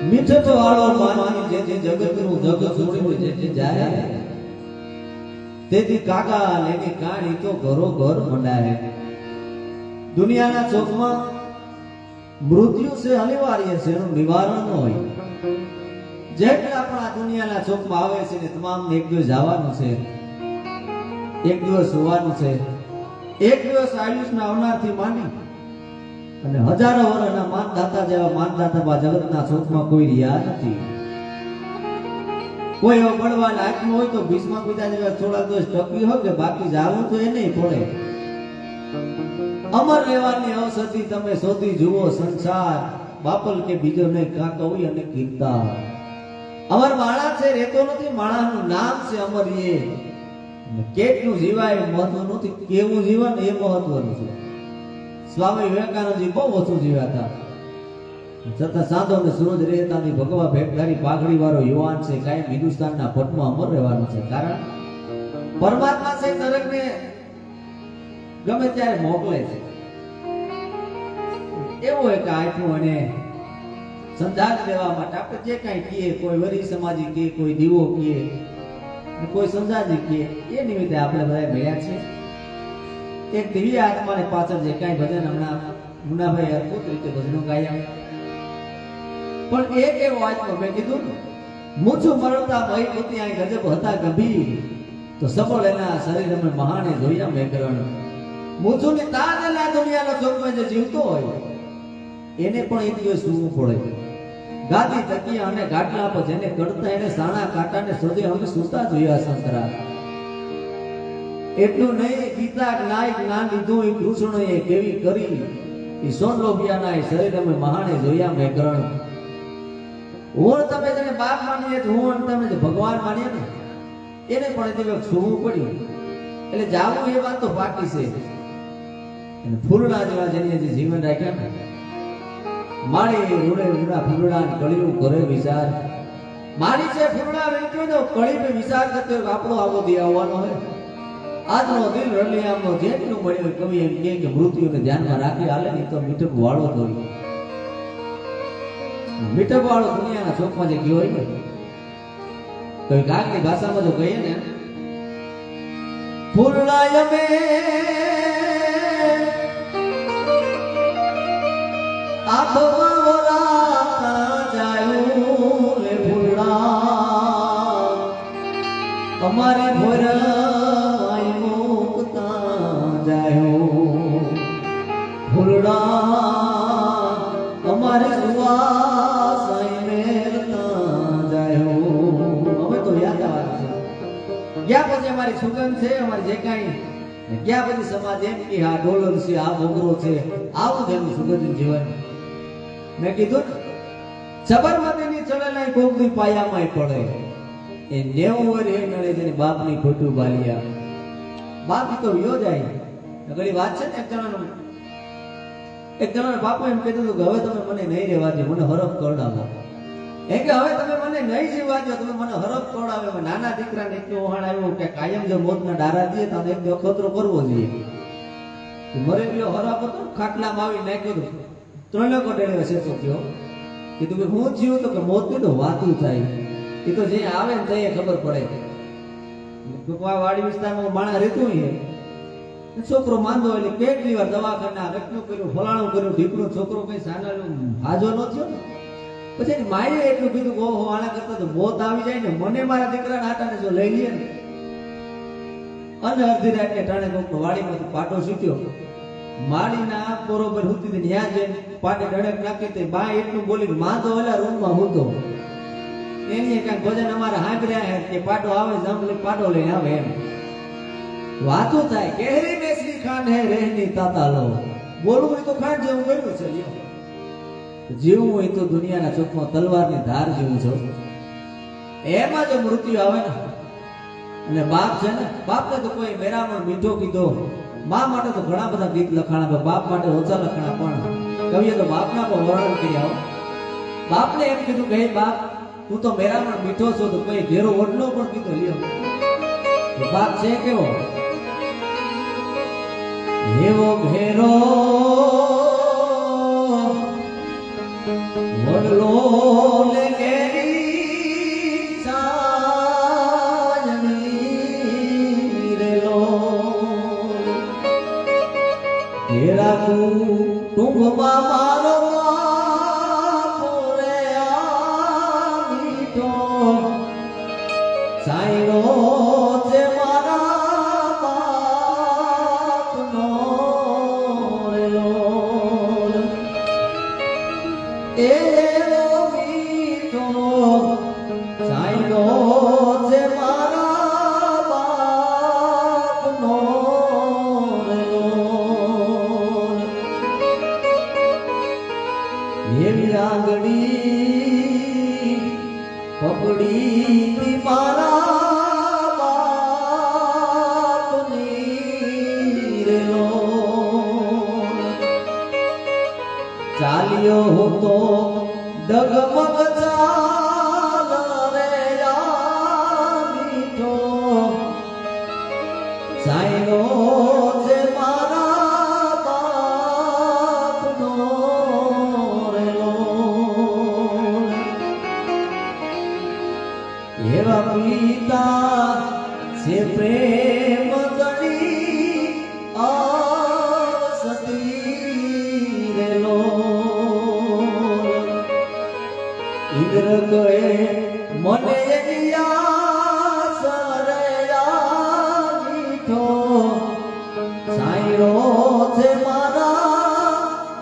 મીઠત વાળો માનવી જેથી જગતનું જગત છોડીને જેથી જાય તેથી કાકા લેની કાણી તો ઘરો ઘર મંડાય. દુનિયાના ચોકમાં મૃત્યુ છે અનિવાર્ય છે, એનું નિવારણ ન હોય. જેટલા પણ આ દુનિયાના ચોકમાં આવે છે ને તમામને એક દિવસ જવાનું છે, એક દિવસ હોવાનું છે, એક દિવસ આયુષના અવનારથી માંડી અને હજારો વર્ષના માનદાતા જેવા માનદાતા જગતના ચોકમાં કોઈ રહ્યા નથી. કોઈ એવો બળવાન આત્મા હોય તો ભીષ્મા પિતા જેવા થોડા દિવસ ટકી હોય કે બાકી જાવું તો એ નહીં પડે. અમર રહેવાની ઔષધિ તમે શોધી જુઓ સંસાર બાપલ કે બીજો નહીં કાંતો હોય અને કીર્તા. અમર માળા છે, રેતો નથી, માળાનું નામ છે અમર. એ કેટલું જીવાય મહત્વ નથી, કેવું જીવન એ મહત્વનું છે. સ્વામી વિવેકાનંદજી બહુ ઓછું જીવ્યા હતા, છતાં સાધો ને સૂરજ રહેતાની ભગવા ભેટધારી પાઘડી વાળો યુવાન છે. કાયમ હિન્દુસ્તાનના પટમાં અમર રહેવાનું છે. કારણ પરમાત્મા છે નરકને ગમે ત્યારે મોકલે છે. એવું એક આટલું અને સંધાન દેવા માટે આપણે જે કાંઈ કહીએ, કોઈ વરી સમાજી કહે, કોઈ દીવો કહે, કોઈ સંજાજી કહે, એ નિમિત્તે આપણે બધા મળ્યા છીએ. એક દિવ્ય આત્માને પાછળ જે કાંઈ ભજન હમણાં મુનાભાઈ અદભુત રીતે ભજનો ગાયા, પણ એક એવો આત્મા મેં કીધું મૂછું મરતા ભય પોતી આ ગજબ હતા ગંભીર તો સબળ એના શરીર અમે મહાને જોયા મેં કરણ. મૂછું ની તાજ એના દુનિયાનો ચોકમાં જે જીવતો હોય એને પણ એક દિવસ સૂવું પડે. ગાદી તકિયા અને ગાટલા પર જેને કડતા એને સાણા કાંટાને સોજે અમે સૂતા જોયા સંતરા. એટલું નહીં, ગીતા જ્ઞાય જ્ઞાન લીધું એ કૃષ્ણએ કેવી કરી એ સોનલોભિયાના એ શરીર અમે મહાને જોયા મેં કરણ. હું તમે જેને બાપ માનીએ હું તમે જે ભગવાન માનીએ ને એને પણ એ દિવસ સૂવું પડ્યું. એટલે જાવું એ વાત તો બાકી છે. અને ફૂલડા જેવા જેને જે જીવન રાખ્યા ને મારી રૂડે રૂડા ફૂલડા કળિયું ઘરે વિચાર મારી છે ફૂલડા વેચ્યો તો કળી પે વિચાર કરતો આપણો આવો દી આવવાનો હે આજનો દિલ રલિયામનો જેટલું મળ્યું કવિ એમ કે મૃત્યુને ધ્યાનમાં રાખી હાલે નહીં તો મીઠક વાળો દોરી મીઠક વાળો દુનિયાના ચોકમાં જે ગયો હોય ને કોઈ કાકની ભાષામાં જો કહીએ ને ફૂલડા મે આખમાં વરાતા જાયું રે ફૂલડા અમારે ભોરાઈ મુકતા જાયું ફૂલડા અમારે સુવાસાઈ મેલતા જાયું હવે તો યાદ આવે છે ગયા પછી અમારી સુગંધ છે અમારી જે કાંઈ ગયા પછી સમાજ એમ કે આ ડોલર છે આ ભોગરો છે આવું જ એનું સુગંધ જીવન મેં કીધું સબરમતીની ચડેલા કોકની પાયામાં પડે એ 90 વર્ષ એ નડે જેની બાપની ખોટું બાલિયા બાપ તો વિયો જાય ઘણી વાત છે ને એક જણાનો બાપો એમ કહેતો હતો કે હવે તમે મને નહીં રહેવા દો મને હરફ કરડાવો એ કે હવે તમે મને નહીં જીવવા દો તમે મને હરફ કરડાવો નાના દીકરાને એક ઓહાણ આવ્યો કે કાયમ જો મોતના ડારા દે તો એક અખતરો કરવો જોઈએ મરે ગયો હરફ હતો ખાટલામાં આવી નાખ્યો હતો 3 લોકો ડેળે છે તો કયો કીધું કે હું જીવું તો કે મોતની તો વાતું થાય એ તો જે આવે ને તે ખબર પડે વાડી વિસ્તારમાં માણસ રહેતું હોય છોકરો માંદો એટલે કેટલી વાર દવાખાના રખનું કર્યું ફલાણું કર્યું ઢીકણું છોકરો કઈ સાનાનું હાજો ન થયો ને પછી એની માએ એટલું કીધું કે ઓહો આના કરતા તો મોત આવી જાય ને મને મારા દીકરાના હાટાને જો લઈ લઈએ ને અને અડધી રાતે ટાણે કોકનો વાડીમાંથી પાટો છૂટ્યો માળીના બરોબર હુતી ને ત્યાં જઈને પાટે ડડક નાખી તે બા એટલું બોલી માંદો ઓલા રૂમમાં હુતો એની કાંઈક ભજન અમારા હાંભળ્યા હે કે પાટો આવે જમલી પાટો લઈને આવે એમ વાતો થાય કેહરી બેસરી ખાન હે રહેની તાતાલો બોલવું હોય તો ખાન જેવું કર્યું છે જીવવું હોય તો દુનિયાના ચોકમાં તલવારની ધાર જેવું છે એમાં જો મૃત્યુ આવે ને અને બાપ છે ને બાપને તો કોઈ મેરામણ મીઠો કીધો મા માટે તો ઘણા બધા ગીત લખાણા બાપ માટે ઓછા લખાણા પણ કવિએ તો બાપના પણ વર્ણન કર્યા બાપને એમ કીધું કે બાપ તું તો મેરામણ મીઠો છો તો કોઈ ઘેરો ઓટલો પણ કીધો લ્યો બાપ છે કેવો એવો ઘેરો વડલો લે ઘેરી સાજણી રેલો ઘેરા કુટુંબમાં મારો પોરે આ મીઠો સાઈનો છે મારા બાપનો રેલો એવો મીઠો સાઈનો છે મારા બાપનો રેલો એવી આંગળી પકડી મારા બાપની રેલો ચાલ્યો હતો ડગમગ ચાલ રે આ મીઠો સાઈનો છે મારા બાપનો રેલો એવા પિતા છે પ્રેમ ગણી આવસતી રેલો ઇન્દ્ર કહે મને યાસ રે આ મીઠો સાઈરો છે મારા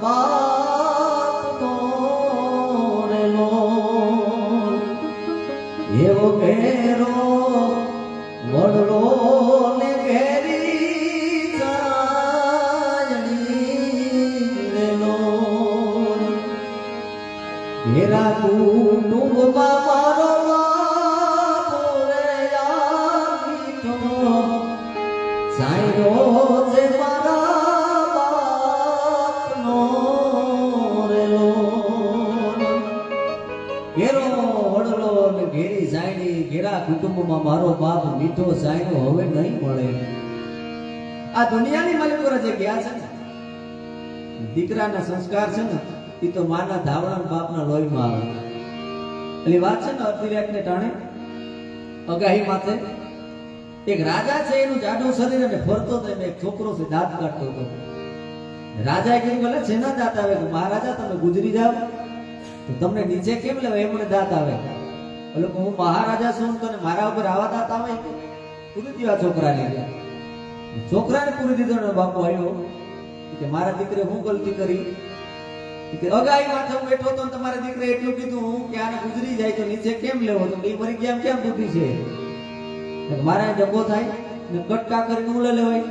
બાપનો રેલો એવો ઘેરો વડલો ને ઘેરી સાજણી રેલો ઘેરા કુટુંબમાં મારો બાપો રે આ મીઠો સાઈરો છે મારા બાપનો રેલો ઘેરો વડલો ને ઘેરી સાયણી ઘેરા કુટુંબમાં મારો બાપ મીઠો સાયણો હવે નહીં મળે. આ દુનિયાની માલિકો જે ગયા છે ને દીકરાના સંસ્કાર છે ને એ તો માના ધાવણા બાપના લોહીમાં આવે. એટલે વાત છે ને અડધી રાતને ટાણે અગાહી માથે એક રાજા છે, એનું જાડું શરીર અને ફરતો હતો, એક છોકરો છે દાંત કાઢતો હતો. રાજાએ કીધું ભલે શેના દાંત આવે? મહારાજા તમે ગુજરી જાવ તો તમને નીચે કેમ લેવાય? એમને દાંત આવે. એટલે હું મહારાજા છું તો મારા ઉપર આવા દાંત આવે? પૂરી દીધા છોકરાને. છોકરાને પૂરી દીધો ને બાપુ આવ્યો કે મારા દીકરે હું ગલતી કરી? અગાઈ માથે હું બેઠો તો તમારા દીકરે એટલું કીધું કે આને ગુજરી જાય તો નીચે કેમ લેવો? તો એ મરી ગયા કેમ બુદ્ધિ છે? મારા જગો થાય ને કટકા કરીને ઉલે લેવાય.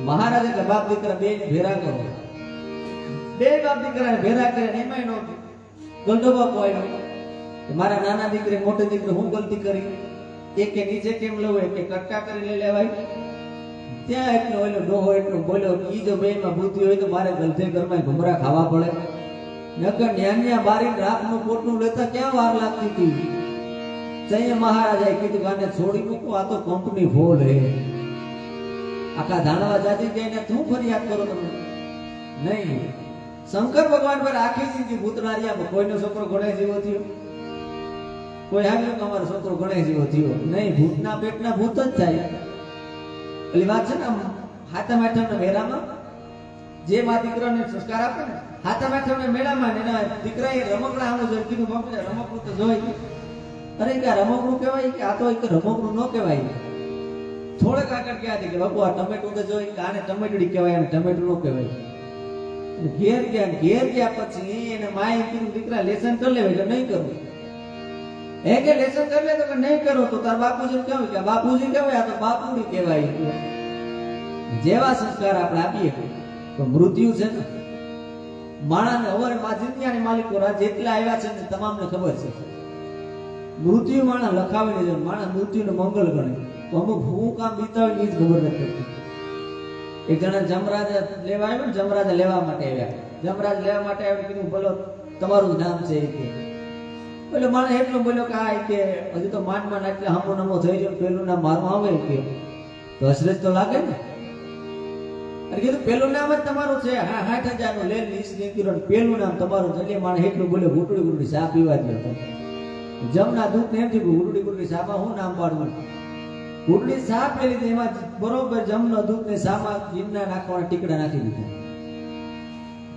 મહારાજ એટલે બાપ દીકરા બે ભેરા કરો. બે બાપ દીકરા ભેરા કરે એમાં એનો ગલડો બાપુ આવ્યો. મારા નાના દીકરે મોટે દીકરે હું ગલતી કરી? એક કે નીચે કેમ લેવું? એક કે કટકા કરી લઈ લેવાય. ત્યાં એટલો ઓલો ડોહો એટલો બોલ્યો ઈ જો બે માં બુદ્ધિ હોય તો મારે ગલથે ઘરમાં ઘુમરા ખાવા પડે. નકર ન્યાન્યા બારી રાખનું પોટનું લેતા ક્યાં વાર લાગતી હતી. જઈએ મહારાજાએ કીધું કે આને છોડી મૂકો, આ તો કંપની ફોલ હે. આખા ધાણવા જાતી જઈને શું ફરિયાદ કરો તમે? નહીં, શંકર ભગવાન પર આખી જિંદગી ભૂતનારિયામાં કોઈનો છોકરો ગણેશ જેવો થયો? કોઈ આવ્યું કે અમારો છોકરો ગણેશ જેવો થયો? નહીં, ભૂતના પેટના ભૂત જ થાય. એટલે વાત છે ને હાથમ આઠમના મેળામાં જે મા દીકરાને સંસ્કાર આપે ને હાથમ આઠમના મેળામાં એના દીકરાએ રમકડા આવું જોઈ કીધું બાપુ રમકડું તો જોઈ. અરે કે રમકડું કહેવાય કે આ તો એક રમકડું ન કહેવાય. થોડેક આગળ ક્યાં છે કે બાપુ આ ટમેટું તો જોઈ કે આને ટમેટડી કહેવાય અને ટમેટું ન કહેવાય. ઘેર ગયા પછી એને માએ કીધું દીકરા લેસન કરી લેવાય એટલે નહીં કરવું. એ કે લેસન કરી લે તો નહીં કરો તો તાર બાપુજી કહેવાય કે બાપુજી કહેવાય, આ તો બાપુડી કહેવાય. જેવા સંસ્કાર આપણે આપીએ તો મૃત્યુ છે ને માણાને હવે દુનિયાની માલિકો જેટલા આવ્યા છે ને તમામને ખબર છે મૃત્યુ માણા લખાવીને જો માણા મૃત્યુને મંગળ ગણે. તો અમુક હું કામ બીતાવી એ જ ખબર નથી પડતી. એક જણા જમરાજ લેવા આવ્યો ને, જમરાજ લેવા માટે આવ્યા. જમરાજ લેવા માટે આવ્યો કીધું બોલો તમારું નામ છે એ કે. એટલે માણસ એટલું બોલ્યો કે આ કે હજી તો માંડ એટલે હમો નમો થઈ ગયો, પેલું નામ મારું આવે કે તો અસરજ તો લાગે ને. અને કીધું પેલું નામ જ તમારું છે, 60,000 નું લે લીસ નીકળ્યો, પેલું નામ તમારું છે. એટલે માણસ એટલું બોલ્યો ઘૂંટડી ઘૂંટડી ચા પીવા ગયો. જમના દૂધ ને એમ થયું ઘૂંટડી ઘૂંટડી ચામાં હું નામ પાડવું? ઘૂંટડી ચા પી લીધી, એમાં બરોબર જમનો દૂધ ને ચામાં જીમના નાખવાના ટીકડા નાખી દીધા.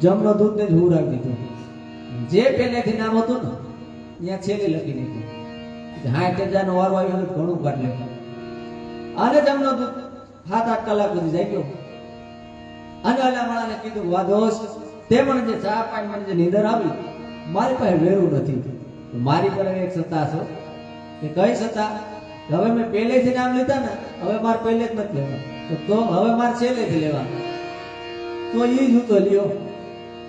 જમનો દૂધ ને જ હું રાખી દીધું. જે પહેલેથી નામ હતું ને ત્યાં છેલ્લે લખી દીધું. 60,000 નો વારો આવ્યો ઘણું કાઢ લે. અને જમનો દૂધ 7-8 કલાક સુધી જાય ગયો. અને અલા માળાને કીધું વાદોસ તે મને જે ચા પાઈ મને જે નીંદર આવી મારી પાસે વેરું નથી. મારી પર એક સત્તા છે. કે કઈ સત્તા? હવે મેં પહેલેથી નામ લીધા ને હવે મારે પહેલે જ નથી લેવા, તો હવે મારે છેલ્લેથી લેવા. તો એ જ હું તો લ્યો.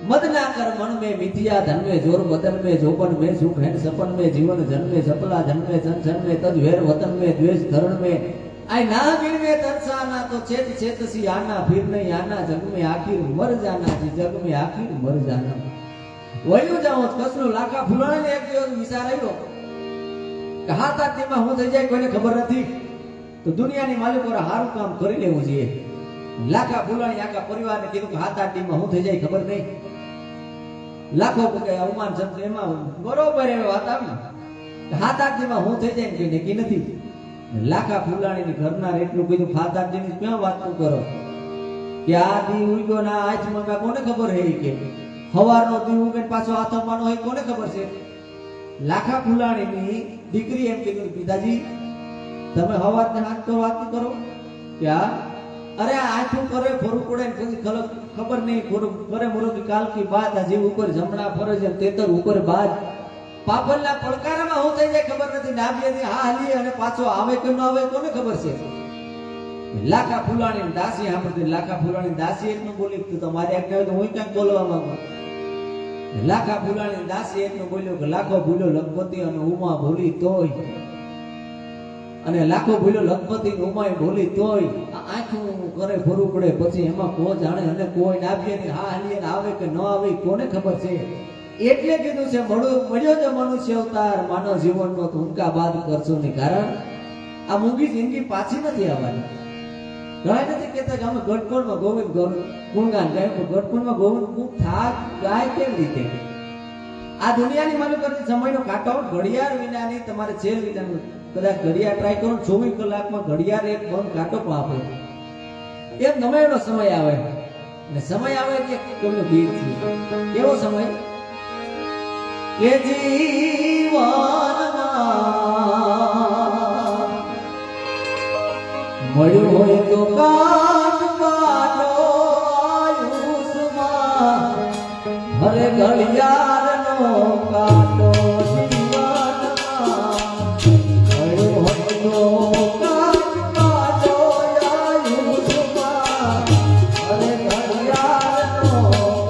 મદ ના કર મન में मिथिया धन में जोर बदन में जोबन में सुख है सपन में जीवन जन में सपला जन में संसन में तद वेर वतन में द्वेष धरण में आई ना गिन में तरसाना तो चेत चेत सी आना फिर नहीं आना जग में आखिर मर जाना जी जग में आखिर मर जाना. વયું જાઉં કસનો લાખા ફૂલાણે એક દિવસ વિચાર આવ્યો કે હાથ આતીમાં હું થઈ જાય કોઈને ખબર નથી તો દુનિયાની માલિકો સારું કામ કરી લેવું જોઈએ. લાખા ફૂલાણી આખા પરિવારને કીધું કે હાથ આતીમાં હું થઈ જાય ખબર નહીં. લાખો કે અવમાન શબ્દ એમાં બરોબર એવી વાત આવી હાથ આતીમાં હું થઈ જાય ને નક્કી નથી. લાખા ફૂલાણીની ઘરના એટલું કીધું હાથ આતીની ક્યાં વાત તું કરો કે આ દી ઉગ્યો ના આંચમાં કોને ખબર હે કે હવારનો દી ઉગે પાછો આથમવાનો હોય કોને ખબર છે? લાખા ફૂલાણીની દીકરી એમ કીધું પિતાજી તમે હવારને હાથ તો વાત કરો કે અરે આંખું કરે ફરું પડે ને ખબર નહીં કરે મુરગ કાલ કી બાત આ જીવ ઉપર જમણા ફરે છે તેતર ઉપર બાજ પાપલના પડકારામાં હું થઈ જાય ખબર નથી. ડાબીએથી હા હાલી અને પાછો આવે કે ન આવે કોને ખબર છે? લાખા ફૂલાણી દાસી સાંભળતી લાખા ફૂલાણી દાસી એટલું બોલી તું તમારે એક કહેવાય તો હું ક્યાંક બોલવા માંગુ. લાખા ફૂલાણી દાસી એટલું બોલ્યો કે લાખો ભૂલ્યો લખપતિ અને ઉમા ભૂલી તોય અને લાખો ભૂલ્યો લખપતિ ને ઉમાય ભૂલી તોય આંખું કરે ફરું પડે પછી એમાં કો જાણે અને કોઈ નાભીએ હા હાલી આવે કે ન આવે કોને ખબર છે? એટલે કીધું છે મળ્યો જો મનુષ્ય અવતાર માનવ જીવનનો ટૂંકા બાદ કરશો નહીં. કારણ આ મૂંગી જિંદગી પાછી નથી આવવાની. ઘણા નથી કહેતા કે અમે ગઢપુરમાં ગોવિંદ ગુણગાન ગાય, પણ ગઢપુરમાં ગોવિંદ ગુણ થાક ગાય કેવી રીતે? આ દુનિયાની માલુમ કરતી સમયનો કાંટો ઘડિયાળ વિનાની તમારે છેલ વિનાનું કદાચ ઘડિયાળ ટ્રાય કરો 24 કલાકમાં ઘડિયાળ એક બંધ કાંટો પણ આપે. એમ નમેનો સમય આવે અને સમય આવે કે કોઈનો ગીત છે. કેવો સમય કે જીવનમાં મળ્યું હોય તો કાટ પાટો આયુષ્માં હરે ઘડિયાળનો કાંટો જીવનમાં મળ્યું હોય તો કાટ પાટો આયુષ્માં હરે ઘડિયાળનો કાંટો.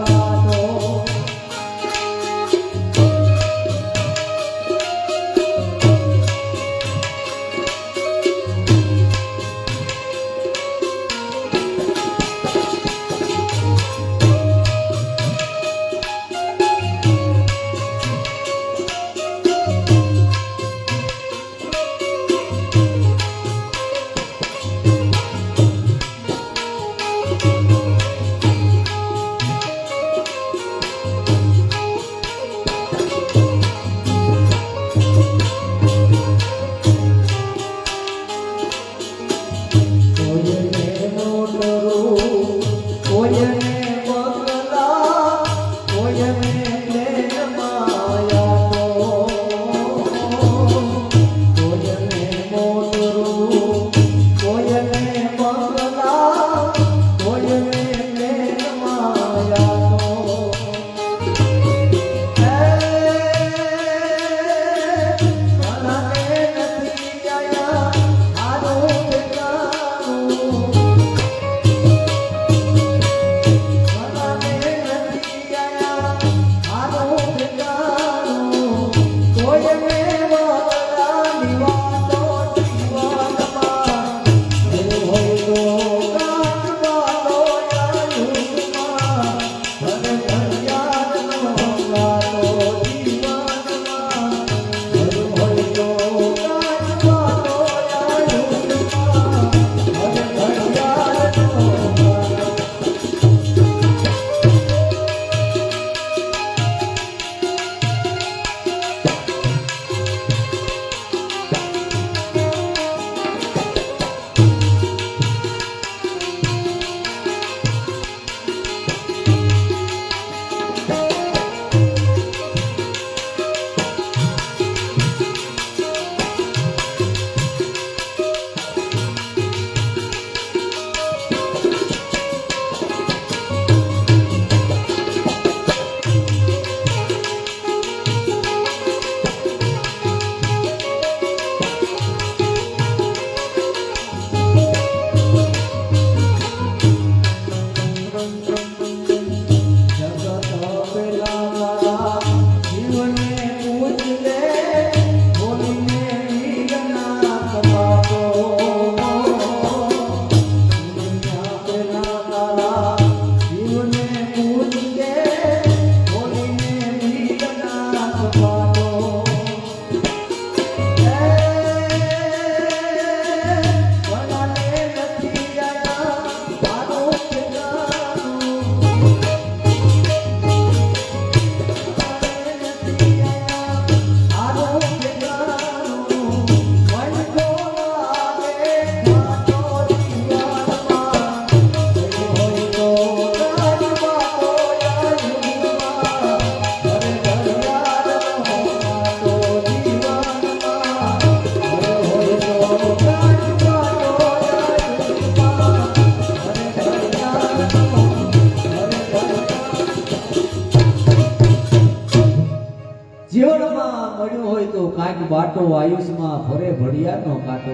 કાંઈક બાટો આયુષમાં ફરે ઘડિયાળનો કાંટો.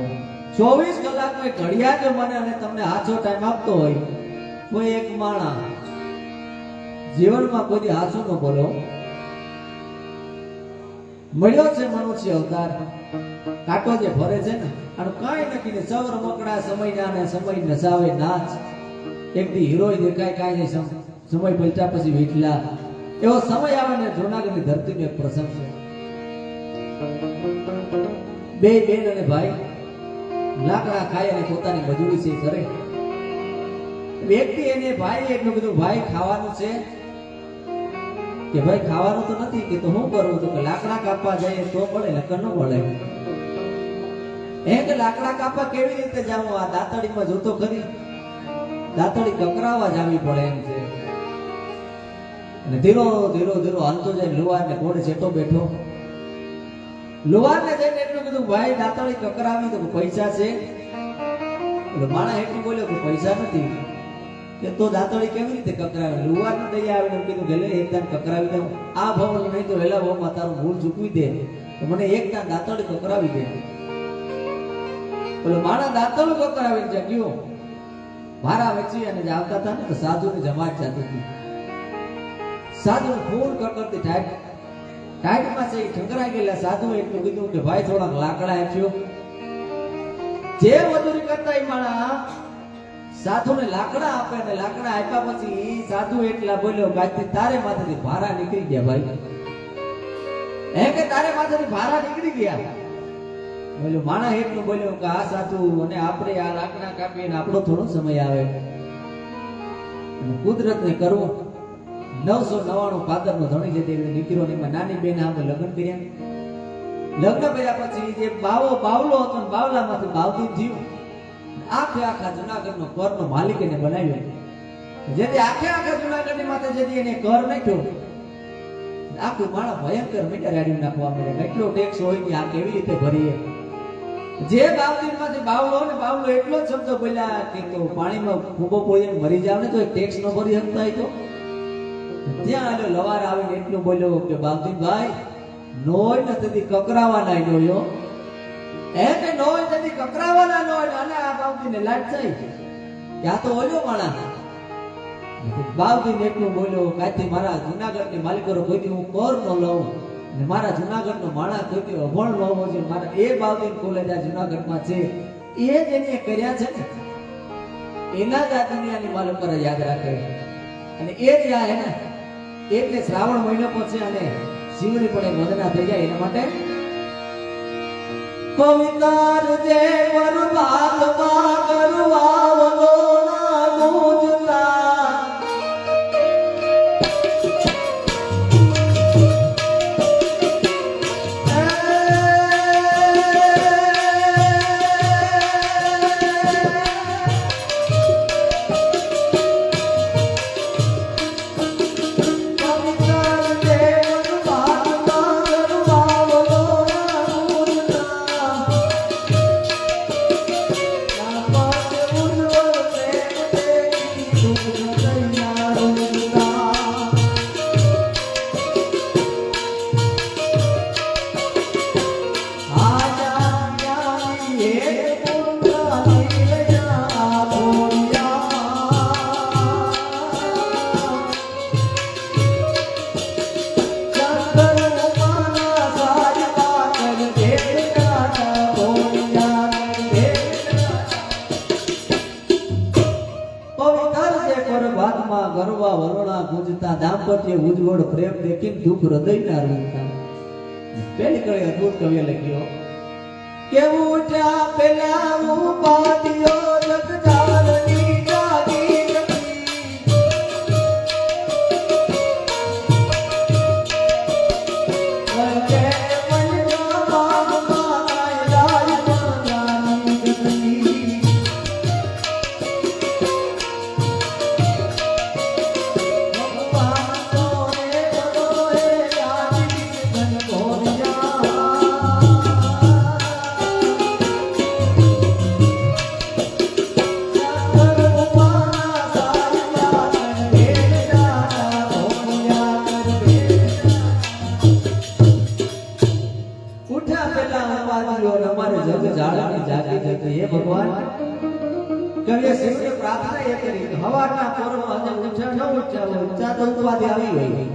24 કલાકમાં ઘડિયાળ જો મને અને તમને હાચો ટાઈમ આપતો હોય, કોઈ એક માણા જીવનમાં કોઈ હાચું ન બોલો. મળ્યો છે મનુષ્ય અવતાર, કાંટો જે ફરે છે ને આનું કાંઈ નક્કી ને સૌર મકડા સમયના ને સમય નસાવે નાચ. એક દી હીરો દેખાય કાંઈ નહીં, સમય પલટા પછી વીટલા એવો સમય આવે ને જૂનાગઢની ધરતીનો એક પ્રસંગ છે. બે બેન અને ભાઈ લાકડા ખાય અને પોતાની મજૂરી છે એ કરે. વ્યક્તિ એને ભાઈ એટલું કીધું, ભાઈ ખાવાનું છે? કે ભાઈ ખાવાનું તો નથી. કે તો શું કરવું? તો કે લાકડા કાપવા જઈએ તો પડે, નકર ન પડે. કે લાકડા કાપવા કેવી રીતે જાવું? આ દાતડીમાં જોતો ખરી, દાતડી કકરાવા જાવી પડે એમ છે. અને ધીરો ધીરો ધીરો હાલતો જાય. લુહાર ને ઘોડે સેટો બેઠો. લુહાર ને જઈને એટલું કીધું, ભાઈ દાતડી કકરાવી તો પૈસા છે? એટલે માણસ એટલું બોલ્યો કે પૈસા નથી. કે તો દાતડી કેવી રીતે કકરાવે? લુહાર ને દઈ આવીને કીધું કે લે એક દાન કકરાવી દઉં, આ ભાવ નહીં તો વેલા ભાવમાં તારું ભૂલ ચૂકવી દે, તો મને એક દાન દાતડી કકરાવી દે. પેલો માણસ દાતડું કકરાવીને જગ્યો ભારા વેચી અને જે આવતા હતા ને તો સાધુની જમાત જતી હતી. સાધુ ફૂલ કરતી ટાઈટમાં છે ઠંકરાઈ ગયેલા. સાધુ એટલું કીધું કે ભાઈ થોડાક લાકડા આપ્યો. જે મજૂરી કરતા એ માણસ સાધુને લાકડા આપે ને લાકડા આપ્યા પછી સાધુ એટલા બોલ્યો કે આજથી તારે માથેથી ભારા નીકળી ગયા ભાઈ. કે તારે માથેથી ભારા નીકળી ગયા. બોલ્યો માણસ એટલું બોલ્યો કે આ સાધુ અને આપણે આ લાકડા કાપીને આપણો થોડો સમય આવે. કુદરતને કરવું 999 ભાદરનો ધણી છે તેવી દીકરીઓ ની નાની બેન આમે લગ્ન કર્યા. લગ્ન કર્યા પછી જે બાવલો હતો ને બાવલામાંથી બાવદી થયું. આખા જુનાગઢનો કરનો માલિક એને બનાવ્યો. જેથી આખા જુનાગઢની માથે જેથી એને કર નાખ્યો, આખું માણસ ભયંકર મીટર રાડ્યું નાખવા મળે. એટલો ટેક્સ હોય કે આ કેવી રીતે ભરીએ. જે બાવદીમાંથી બાવલો ને બાવલો એટલો જ શબ્દ બોલ્યા કે તો પાણીમાં ફૂગો પોઈને મરી જાવ ને તો ટેક્સ ન ભરી શકતા હોય તો. ત્યાં આલો લવાર આવીને એટલું બોલ્યો કે બાવદીભાઈ નોય નથી કકરાવાના નોયો. કે નોય નથી કકરાવાના નોય. અને આ બાવદીને લાટ થઈ કે આ તો ઓલ્યો માણા. બાવદીને એટલું બોલ્યો કાથી મારા જુનાગઢની માલિકો કોઈથી હું કર ન લઉં ને મારા જુનાગઢનો માણા કોઈથી અભણ ન હોવો જોઈએ. મારા એ બાવદીન કોલેજ આ જુનાગઢમાં છે એ જ એને કર્યા છે ને એના જ આ દુનિયાની માલિકો યાદ રાખે. અને એ જ આ હે ને એટલે શ્રાવણ મહિનો પછી અને શિવની પણ વંદના થઈ જાય એના માટે પવિત્ર જે વરવાદમાં કરવાવલો ના ગુજતા ગરવા વરણા ગુંજતા દાંપત્ય ઉજ્જવળ પ્રેમ દેખીને દુઃખ હૃદયના રૂંધતા. પેલી કળી અદભુત કવિએ લખ્યો કે ઉઠ્યા પેલા ઉપાધિયો જગજાલની જાગી ભગવાન કવિએ શિવને પ્રાર્થના એ કરી હવારના પોરમાં આજે ઉઠ્યા ન ઉઠ્યા ઉઠ્યા તો ઉપાધિ આવી ગઈ.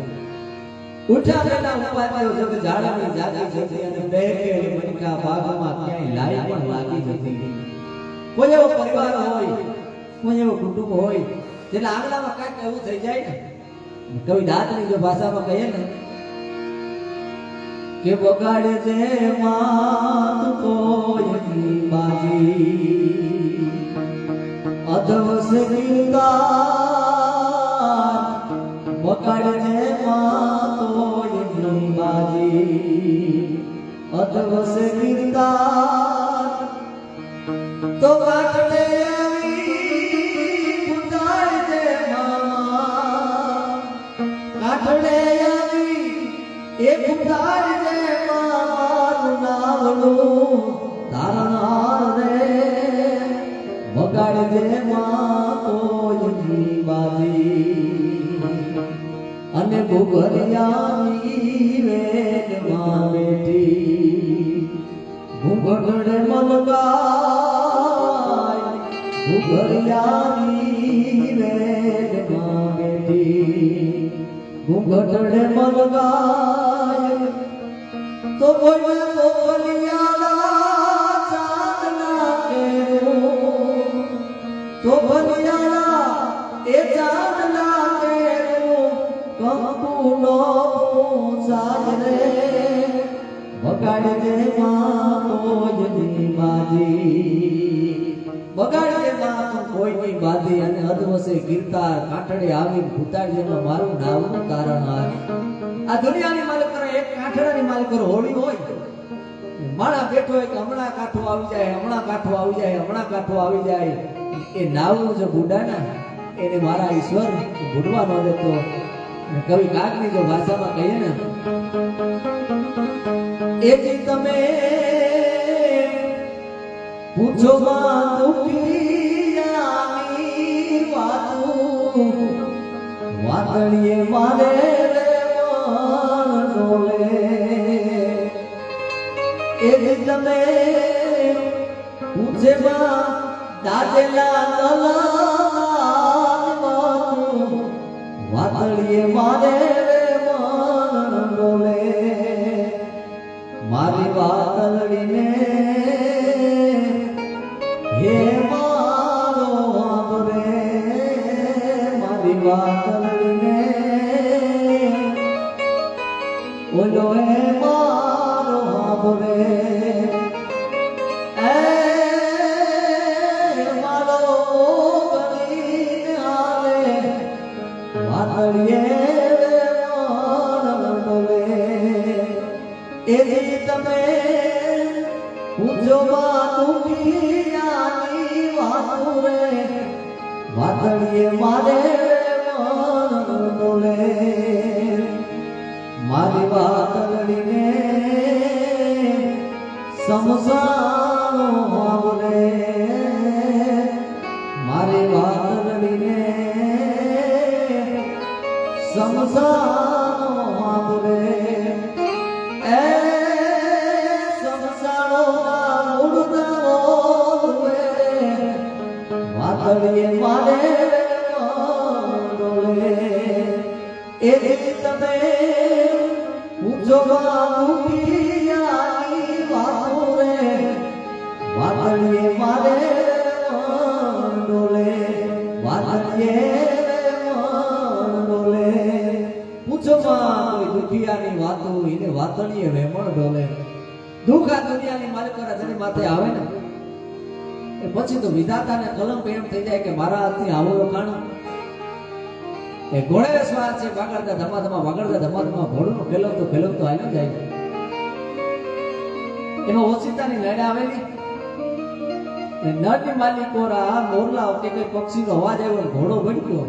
ઉઠ્યા પેલા ઉપાધિઓ જગ જાળવી જાગી જતી અને બેકેલી મનકા ભાગમાં ક્યાંય લાઈ પણ લાગી જતી. કોઈ એવો પરિવાર હોય, કોઈ એવો કુટુંબ હોય જેના આંગણામાં કાંઈક એવું થઈ જાય ને કવિ દાંતની જો ભાષામાં કહીએ ને કે બગાડે છે માત કોઈની બાજી અધવસ ગીરદાર બગાડે છે માત કોઈની બાજી અધવસ ગીરદાર તો કાટલે આવી પુતાર દે મામા કાટલે આવી એ પુતાર દે મારું નાવડું તારનાર રે બગાડ દે માં કોઈની બાજી અને ભૂગરિયાની વેદમાં બેઠી ઘૂંઘડે મલગાય ઘૂઘરિયાની વેદમાં બેઠી ઘૂંઘડે મલગાય તો કોઈ ભલિયાળા ચાંદના કેરું તો ભલિયાળા એ ચાંદના કેરું કંકુનો સાજરે બગાડ દે માં કોઈની બાજી બગાડ દે માં કોઈની બાજી અને અધવસે ગીરતાર કાંઠડે આવી ભૂતાર જેમાં મારું નાવનું કારણ આવે આ દુનિયાની માલિકરો એક કાંઠડાની માલિકરો હોળી હોય માણા બેઠો હોય કે હમણાં કાંઠો આવી જાય હમણાં કાંઠો આવી જાય હમણાં કાંઠો આવી જાય એ નાવનું જે બુડાના એને મારા ઈશ્વર બુડવા ન દેતો કવિ કાગની જો ભાષામાં કહીએ ને એથી તમે પૂછો માં દુખિયાની વાતું વાદળીએ મારે રે મન ડોલે એથી તમે પૂછે માં દાદેલા દલાની વાતું વાદળીએ મારે રે મન ડોલે મારી વાદળીને હે મારો આંબરે મારી વાદળીને ઓલો હે મારો આંબરે એ મારો ગણીને આવે વાદળીએ એથી તમે પૂછો માં દુખિયાની વાતું રે વાદળીએ મારે મન ડોલે મારી વાદળીને સમસાનો આવરે મારી વાદળીને સમસાનો આવરે વાદળીએ મારે ડોલે એથી તમે પૂછો દુખિયાની વાતો રે વાદળીએ મારે ડોલે વાદળીએ ડોલે પૂછો કોઈ દુખિયાની વાતો એને વાતળીએ વેમણ ડોલે દુઃખ આ દુનિયાની માલિકોના જેની માથે આવે ને પછી તો વિધાતાને કલમ એમ થઈ જાય કે મારા હાથથી આવો લખાણું એ ઘોડે સ્વાર છે વાગડતા ધમાધમા ઘોડું ફેલવતો હાલ્યો જાય એમાં ઓછીતાની લડા આવેલી નરની માલિકોરા મોરલા કે કઈ પક્ષીનો અવાજ આવ્યો ઘોડો ભડક્યો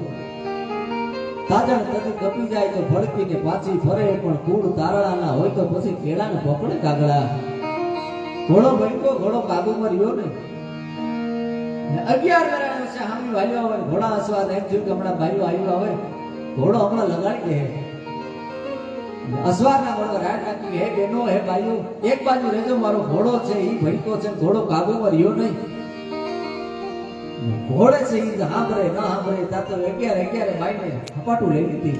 તાજણ તદી કપી જાય તો ભડકીને પાછી ફરે પણ કુળ તારણાના હોય તો પછી કેળાને પકડે કાગડા ઘોડો ભડક્યો ઘોડો કાબુમાં રહ્યો ને 11 વર્ષે સામી વાલ્યો હોય ઘોડા અસવાદ એમ થયું કે હમણાં ભાઈઓ આવ્યો હવે ઘોડો હમણાં લગાડી દે અસવારના ઘોડો રાડ નાખી હે બેનો હે ભાઈઓ એક બાજુ રહેજો મારો ઘોડો છે ઈ ભડકો છે ઘોડો કાબુમાં રહ્યો નહીં ઘોડે છે ઈ સાંભળે ન સાંભળે તા તો 11 ભાઈને હપાટું લઈ લીધી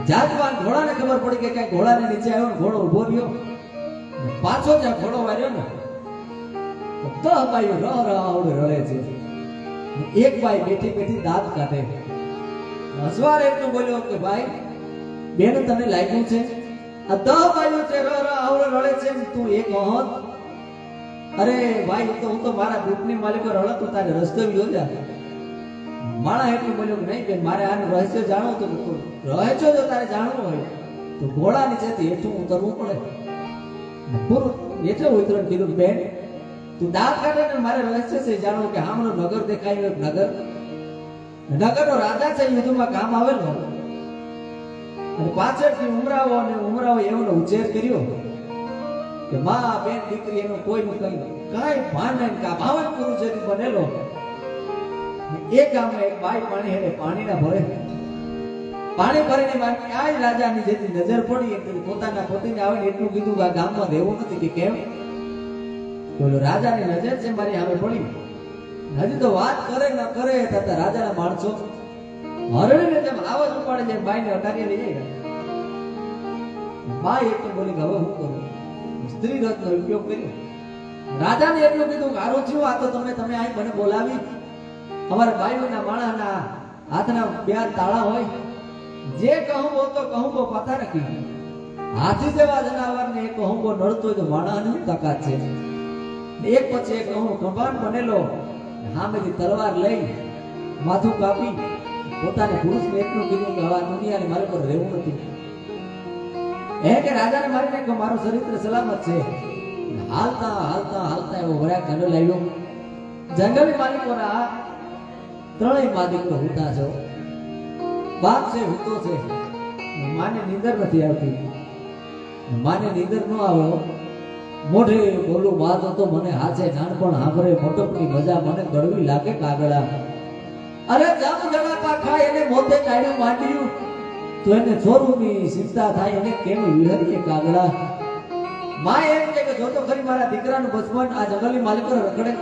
જાતવાન ઘોડાને ખબર પડી કે કઈ ઘોડાને નીચે આવ્યો ને ઘોડો ઉભો રહ્યો પાછો જ ઘોડો વાર્યો ને તો ભાઈઓ રડે છે એક ભાઈ બેઠી દાંત કાઢે હસવાર એટલું બોલ્યો કે ભાઈ બેન તને લાગ્યું છે આ દ ભાઈઓ છે આવડે રડે છે ને તું એક હોત અરે ભાઈ હું તો મારા ગ્રુપની માલિકો રડતો તારે રસ્તો ગયો જા માણા એટલું બોલ્યો કે નહીં બેન મારે આનું રહસ્ય જાણવું તો રહસ્ય જો તારે જાણવું હોય તો ઘોડા નીચેથી હેઠું ઉતરવું પડે પૂરું એટલે ઉતરણ કીધું બેન તું દાંત કાઢે ને મારે રહસ્ય છે જાણવું કે હામનો નગર દેખાય નગર નગરનો રાજા છે યુદ્ધમાં કામ આવેલો અને પાછળથી ઉમરાવો એનો ઉછેર કર્યો કે માં બેન દીકરી એનું કોઈનું કાંઈ ભાન નહીં કા ભાવન પૂરું છે બનેલો એક ગામમાં એક બાઈ પાણી હેડે પાણીના ભરે પાણી ભરીને મારી આ રાજાની જેથી નજર પડી એટલે પોતાના પતિને આવે એટલું કીધું કે આ ગામમાં રહેવું નથી કે કેમ બોલો રાજાની નજર છે મારી સામે પડી હજી તો વાત કરે ન કરે તથા રાજાના માણસો હરણીને જેમ આવાજ ઉપાડે જેમ બાઈને અટારીએ લઈ જાય બાઈ એટલું બોલી કે હવે હું કરું સ્ત્રી રથનો ઉપયોગ કર્યો રાજાને એટલું કીધું કે આરું થયું આ તો તમે અહીં મને બોલાવી અમારા ભાઈઓના માણાના હાથના બે તાળા હોય જે કહું તો કહું પતા રાખી હાથી જેવા જનાવરને એક કહું નડતો હોય તો માણાની તાકાત છે એક પછી એક કહું કંભાણ બનેલો સામેથી તલવાર લઈ માથું કાપી પોતાને પુરુષને એટલું કીધું કે હવે દુનિયાની મારે પર રહેવું નથી કે રાજાને મારીને કે મારું ચરિત્ર સલામત છે હાલતા હાલતા હાલતા એવો વરાક જંગલ આવ્યો જંગલી માલિકોના ત્રણેય માલિકો હુતા છો બાપ છે હુતો છે માને નીંદર નથી આવતી માને નીંદર ન આવો મોઢે બોલું વાત હતો મને હાથે નાનપણ હાંભરે મોટપની મજા મને કડવી લાગે કાગડા અરે જામ જણા પાખા એને મોતે કાઢ્યું માંડ્યું તો એને છોરુની ચિંતા થાય એને કેમ વિહરીએ કાગડા માં એમ કે જોતો ખરી મારા દીકરાનું બચપન આ જંગલી માલિકો રખડે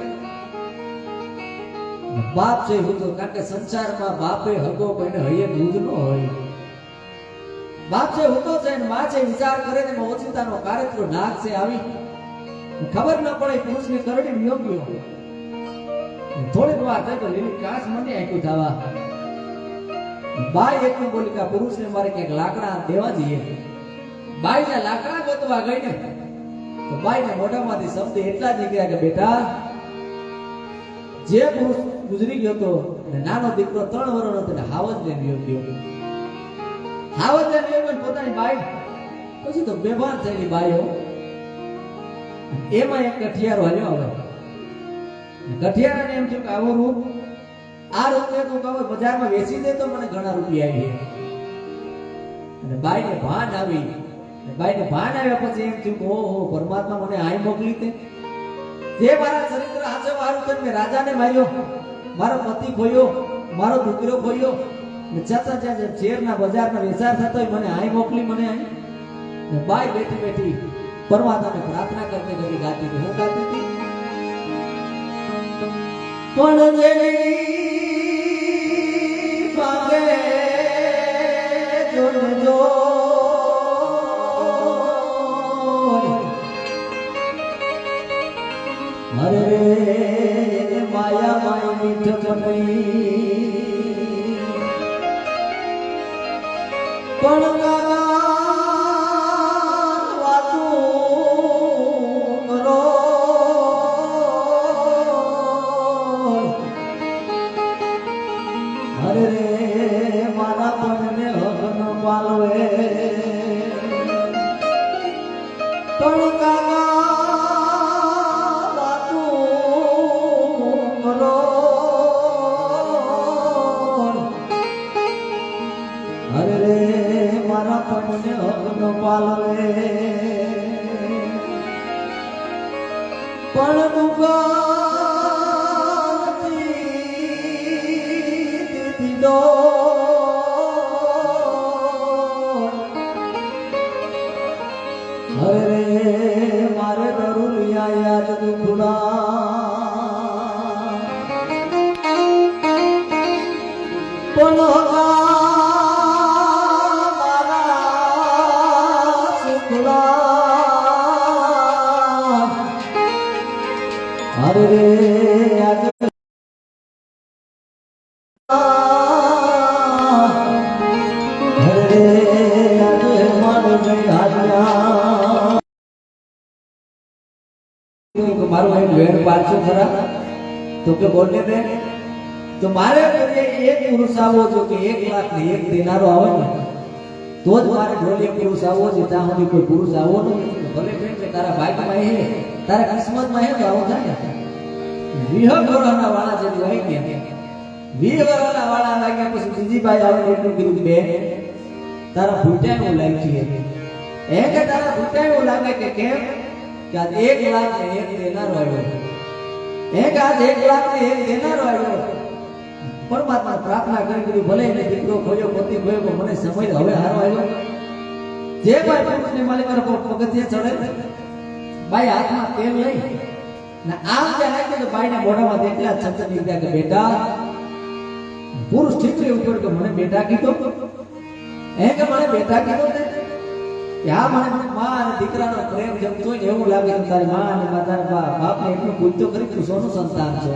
બાપ છે હું તો કારણ કે સંસારમાં બાપે હગો કોઈને હૈયે દૂધ ન હોય બાપ છે હું તો છે ને માં છે વિચાર કરે ને ઓચિતાનો કાર્યક્રમ નાક છે આવી ખબર ન પડે પુરુષની કરડી યોગ્ય થોડીક વાર થાય તો લીલી કાચ મને આંખું થવા બાઈ એટલું બોલી કે પુરુષને મારે ક્યાંક લાકડા દેવા જઈએ બાઈને લાકડા ગોતવા ગઈ ને તો બાઈને મોઢામાંથી શબ્દ એટલા નીકળ્યા કે બેટા જે પુરુષ ગુજરી ગયો હતો અને નાનો દીકરો 3 વર્ષનો હતો ને હાવજ ને ગયો હાવજ ને પોતાની બાઈ પછી તો બેભાન થયેલી બાઈઓ એમાં એક કઠિયારો હાલ્યો આવે કઠિયારાને એમ થયું કે આવો રૂપ આ રૂપિયા તું કહો બજારમાં વેચી દે તો મને ઘણા રૂપિયા આવી અને બાઈને ભાન આવ્યા પછી એમ થયું કે ઓહો પરમાત્મા મને આય મોકલી તે જે મારા ચરિત્ર હાચે મારું તો મેં રાજાને માર્યો મારો પતિ ખોયો મારો દીકરો ખોયો ને છતાં જ્યાં શેરના બજારમાં વેચાર થતો હોય મને આય મોકલી મને આય ને બાઈ બેઠી બેઠી પરમાત્માને પ્રાર્થના કરતી ગાતી હતી હું ગાતી હતી પણ જેવી પાગે જોજો અરે માયા માય મીઠ કમઈ પણ મારે દરુલિયા યાદ દુખડા પણ મારા સુખડા અરે આજ મારું એક વેણ પાછું ખરા તો કે બોલને બેન તો મારે એક પુરુષ આવો જો કે 1 લાખ ને 1 દિનારો આવે ને તો જ મારે ઢોલિયા પુરુષ આવો છે ત્યાં સુધી કોઈ પુરુષ આવો નહીં ભલે બેન કે તારા ભાગ્યમાં હે તારા કિસ્મતમાં હે તો આવો થાય ને 20 વર્ષના વાળા જેવી આવી ગયા 20 વર્ષના વાળા લાગ્યા પછી બીજી ભાઈ આવે એટલું કીધું બેન તારા ભૂટાનું લાગ્યું છે કે તારા ભૂટાનું લાગે કે કેમ કે આજ 1 લાખ ને 1 દેનારો આવ્યો કે આજ 1 લાખ ને 1 દેનારો આવ્યો પરમાત્મા પ્રાર્થના કરી ભલે એને દીકરો ખોયો પતિ ખોયો મને સમય હવે હારો આવ્યો જે ભાઈ પુરુષને માલિક પર પગથિયે ચડે ભાઈ હાથમાં તેલ લઈ ને આમ જે નાખ્યો તો ભાઈને મોઢામાં એટલા શબ્દ નીકળ્યા કે બેટા પુરુષ ઠીકરી ઉપર કે મને બેટા કીધો કે મને બેટા કીધો ને કે આ મને માં અને દીકરાનો પ્રેમ જમતો હોય એવું લાગે કે તારી માં અને તારા બાપને એટલું પૂછતો કરી તું સોનું સંતાન છો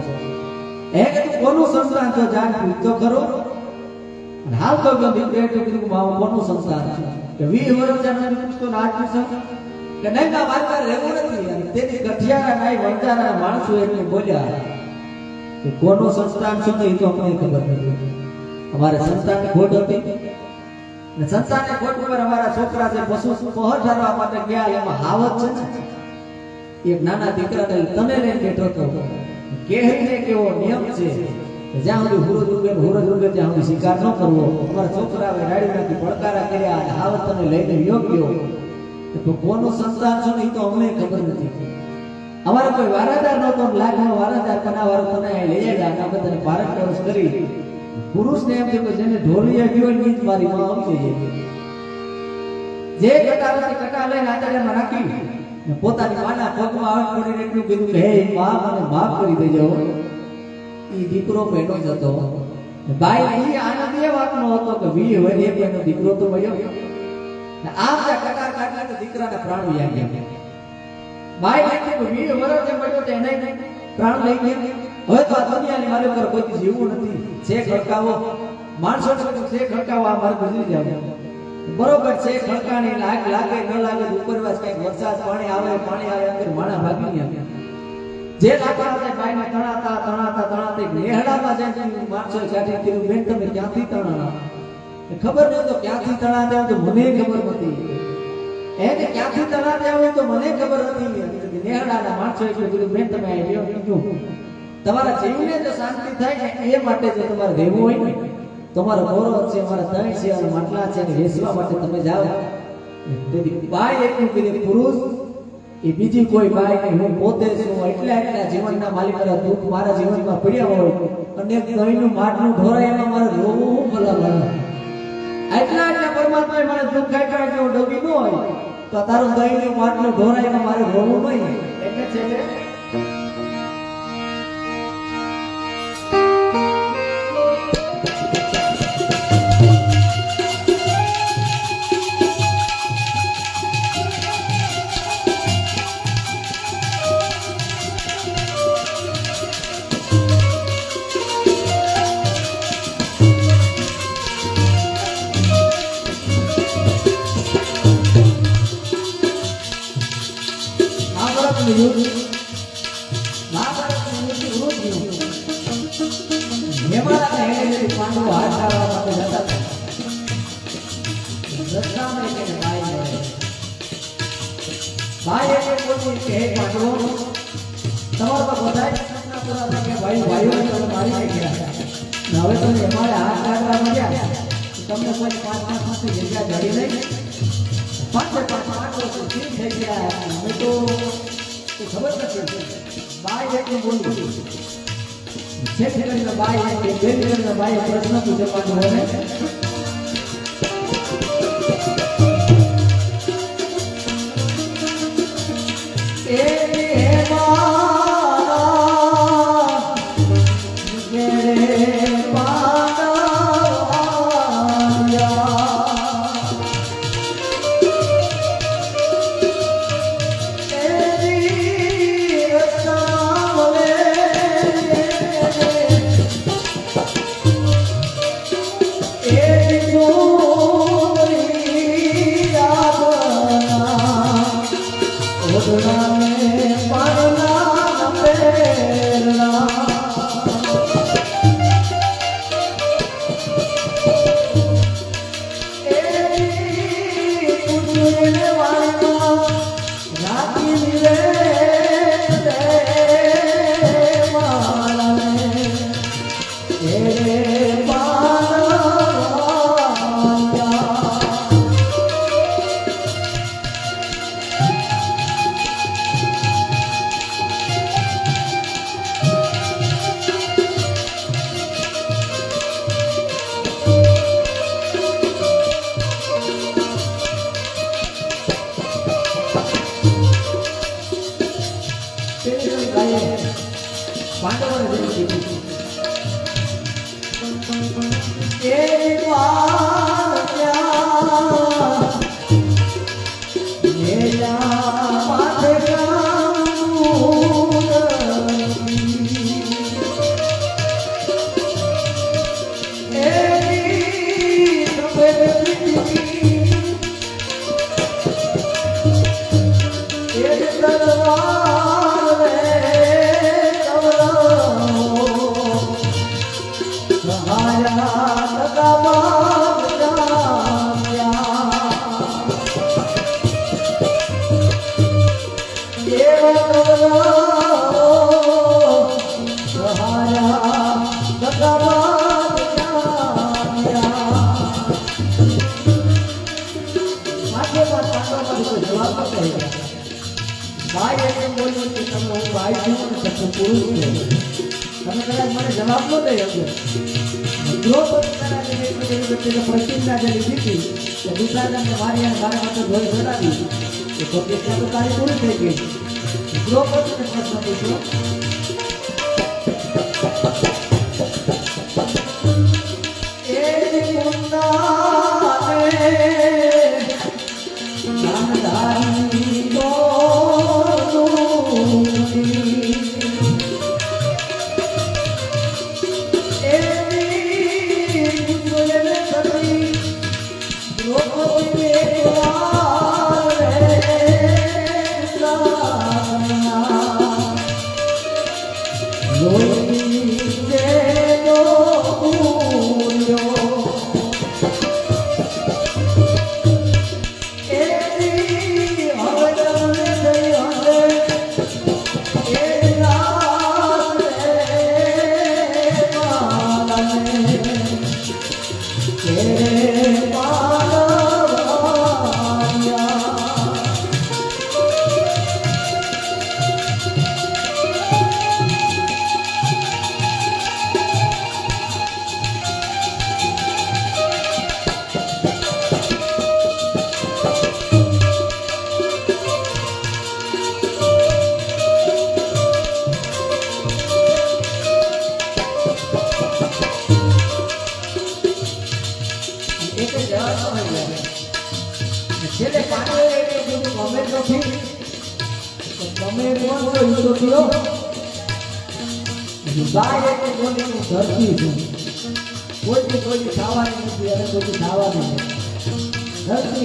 કે તું કોનું સંતાન છો જાણ પૂછતો કરો અને હાલ તો દીકરે તો કીધું માં કોનું સંતાન છે કે 20 વર્ષ જાણે પૂછતો ને આજ પૂછો કે નહીં ના મારે રહેવું નથી તેની ગઠિયારા નાઈ વંજારા માણસો એટલે બોલ્યા કે કોનું સંતાન છો ને એ તો અમને ખબર નથી અમારે સંતાન ખોટ હતી ને સંતાનને ખોટ ઉપર અમારા છોકરા જે પશુ પહોર ઠારવા માટે ગયા એમાં હાવત છે ને એક નાના દીકરાને તને લઈને બેઠો હતો કહેને કેવો નિયમ છે જ્યાં સુધી હુરજ ઉગે ત્યાં સુધી શિકાર ન કરવો અમારા છોકરાએ રાડીમાંથી પડકારા કર્યા અને હાવત તને લઈને યોગ્ય તો કોનું સંતાન છો ને એ તો અમને ખબર નથી અમારે કોઈ વારાદાર નહોતો લાખનો વારાદાર બનાવવાનો તને લઈ આવ્યા આ બધાને ભારત વર્ષ કરી પુરુષને એમ કે જેને ઢોલિયા ગયો ને જ મારી માં આવશે જે કટારાથી કટા લઈને આચાર્યમાં રાખી પોતાની માના પગમાં આવી પડીને એટલું કીધું કે હે માં મને માફ કરી દેજો ઈ દીકરો બેઠો જ હતો ભાઈ ઈ આનંદ એ વાતનો હતો કે 20 વર્ષ એક એનો દીકરો તો મળ્યો ને આમ જે કટાર કાઢલા તો દીકરાના પ્રાણ વયા ગયા ભાઈ એટલે 20 વર્ષ જે મળ્યો તે એને પ્રાણ લઈ ગયા હવે તો આ દુનિયાની મારે પર કોઈ જીવવું નથી છે ખડકાવો માણસો છે ખડકાવો આ મારે ગુજરી જાવ બરોબર છે ખડકાની લાગે ન લાગે ઉપરવાસ કઈ વરસાદ પાણી આવે અંદર માણા ભાગી ગયા જે લાકડા ભાઈને તણાતા નેહડામાં જાય માણસો કાઢી કીધું બેન તમે ક્યાંથી તણાના ખબર નહીં તો ક્યાંથી તણાતે આવે તો મને ખબર નથી એને ક્યાંથી તણાતે આવે તો મને ખબર નથી નેહડાના માણસો કીધું બેન તમે આવ્યો તમારા જીવને જો શાંતિ થાય ને એ માટે જો તમારે રહેવું હોય ને તમારો ગૌરવ છે અમારા ત્રણ છે અને માટલા છે ને વેચવા માટે તમે જાઓ તેથી બાઈ એટલું કીધું પુરુષ એ બીજી કોઈ બાઈ નહીં હું પોતે છું એટલા જીવનના માલિક દુઃખ મારા જીવનમાં પડ્યા હોય અને દહીંનું માટલું ઢોરાય એમાં મારે રોવું ભલા એટલા પરમાત્માએ મને દુઃખ કાઢ્યા જેવો ડોબી ન હોય તો તારું દહીંનું માટલું ઢોરાય એમાં મારે રોવું નહીં એટલે છે કે હવે તમે અમારે હાથ કાઢવા મળ્યા તમને કોઈ 5-5 જગ્યા જડી નહીં 5-5 થઈ ગયા અમે તો ખબર નથી બાઈ એટલું બોલું છે કરીને બાઈ પ્રશ્ન પૂછવાનો હોય Yeah.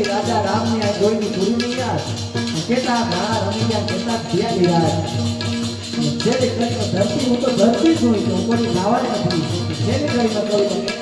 રાજા રામની આ જોઈને પૂરી નહીં યાર કેટલા ઘણા રમી ગયા કેટલા થયા ગયા જેને કરીને ધરતી હું તો ધરતી જ હોય તો કોઈ ખાવાય નથી જેને કરીને કહું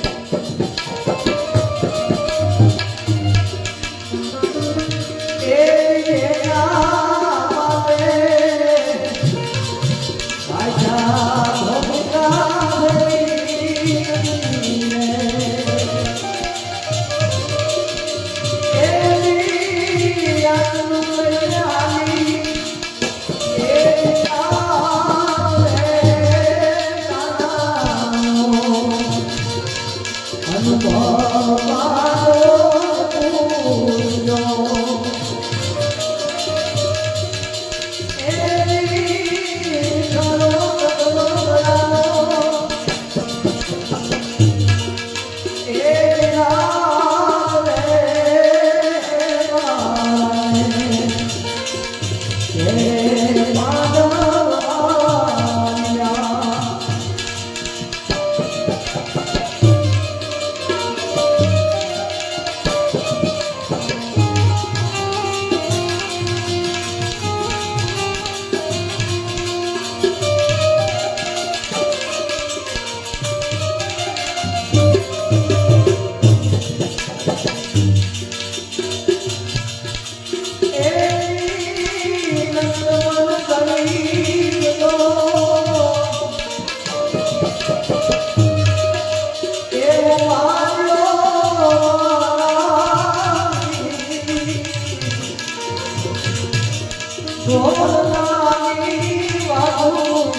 સોનાની વાતો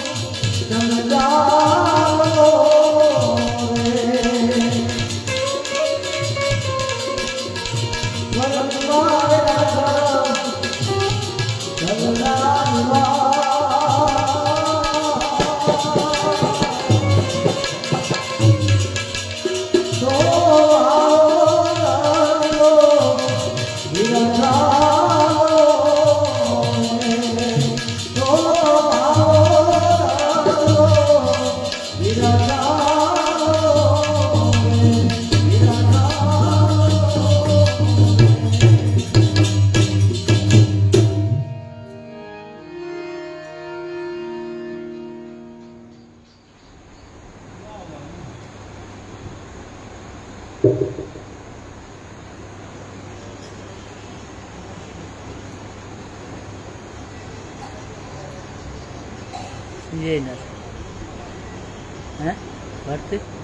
જંગાલો રે વરસવાય રાજા જંગાલવા જય નાથ હે ભરતી